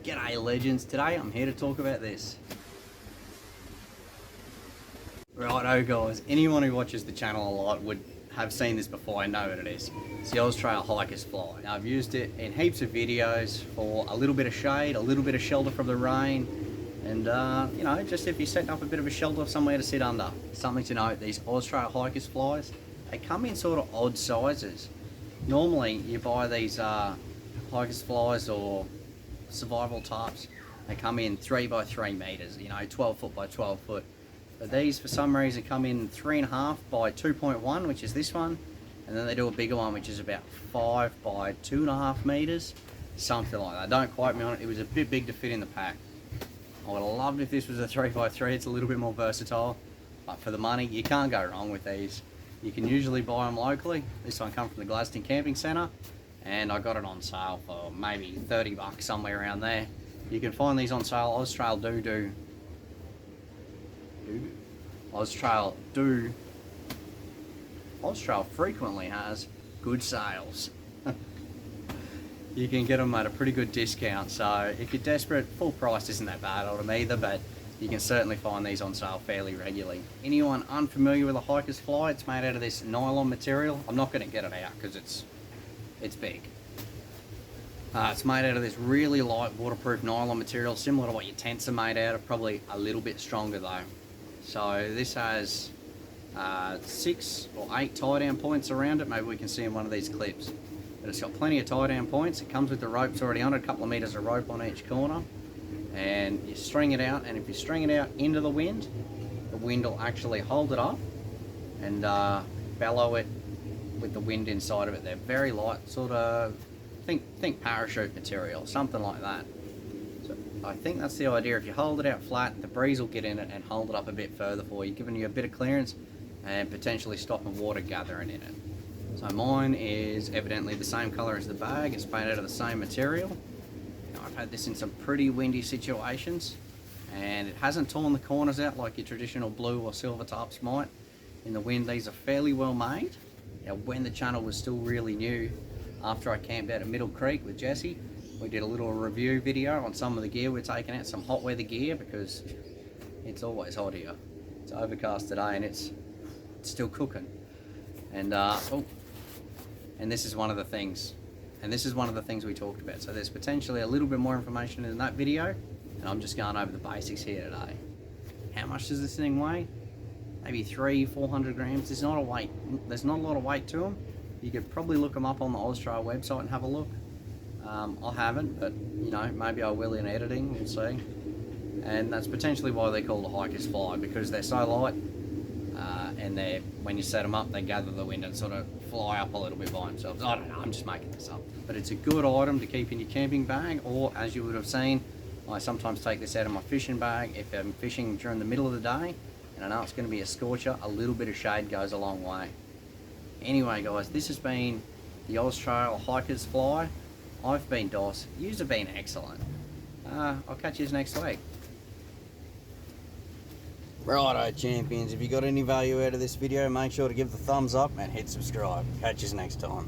G'day legends, today I'm here to talk about this. Righto guys, anyone who watches the channel a lot would have seen this before. I know what it is. It's the Oztrail hiker's fly. Now, I've used it in heaps of videos for a little bit of shade, a little bit of shelter from the rain, and you know, just if you're setting up a bit of a shelter somewhere to sit under. Something to note, these Oztrail hiker's flies, they come in sort of odd sizes. Normally you buy these hiker's flies or survival types, they come in 3 by 3 meters, you know, 12 foot by 12 foot. But these for some reason come in 3.5 by 2.1, which is this one, and then they do a bigger one which is about 5 by 2.5 meters, something like that. Don't quote me on it, it was a bit big to fit in the pack. I would have loved if this was a 3 by 3, it's a little bit more versatile, but for the money you can't go wrong with these. You can usually buy them locally. This one comes from the Gladstone Camping Centre, and I got it on sale for maybe 30 bucks, somewhere around there. You can find these on sale. Oztrail frequently has good sales. You can get them at a pretty good discount, so if you're desperate, full price isn't that bad on them either, but you can certainly find these on sale fairly regularly. Anyone unfamiliar with a hiker's fly, it's made out of this nylon material. I'm not going to get it out because it's big. It's made out of this really light waterproof nylon material, similar to what your tents are made out of, probably a little bit stronger though. So this has 6 or 8 tie down points around it. Maybe we can see in one of these clips. But it's got plenty of tie down points. It comes with the ropes already on it, a couple of meters of rope on each corner. And you string it out, and if you string it out into the wind will actually hold it up and bellow it with the wind inside of it. They're very light, sort of think parachute material, something like that. So I think that's the idea. If you hold it out flat, the breeze will get in it and hold it up a bit further for you, giving you a bit of clearance and potentially stopping water gathering in it. So mine is evidently the same color as the bag. It's made out of the same material. Now, I've had this in some pretty windy situations, and it hasn't torn the corners out like your traditional blue or silver tops might. In the wind, these are fairly well made. Now, when the channel was still really new, after I camped out at Middle Creek with Jesse, we did a little review video on some of the gear we're taking out, some hot weather gear, because it's always hot here. It's overcast today and it's still cooking. And and this is one of the things. And this is one of the things we talked about. So there's potentially a little bit more information in that video, and I'm just going over the basics here today. How much does this thing weigh? Maybe 300-400 grams. There's not a weight. There's not a lot of weight to them. You could probably look them up on the Oztrail website and have a look. I haven't, but you know, maybe I will in editing. We'll see. And that's potentially why they're called a hiker's fly, because they're so light, and when you set them up, they gather the wind and sort of fly up a little bit by themselves. I don't know. I'm just making this up. But it's a good item to keep in your camping bag, or as you would have seen, I sometimes take this out of my fishing bag if I'm fishing during the middle of the day. And I know it's going to be a scorcher, a little bit of shade goes a long way. Anyway guys, this has been the Oztrail hiker's fly. I've been Dos, yous have been excellent. I'll catch yous next week. Righto champions, if you got any value out of this video, make sure to give the thumbs up and hit subscribe. Catch yous next time.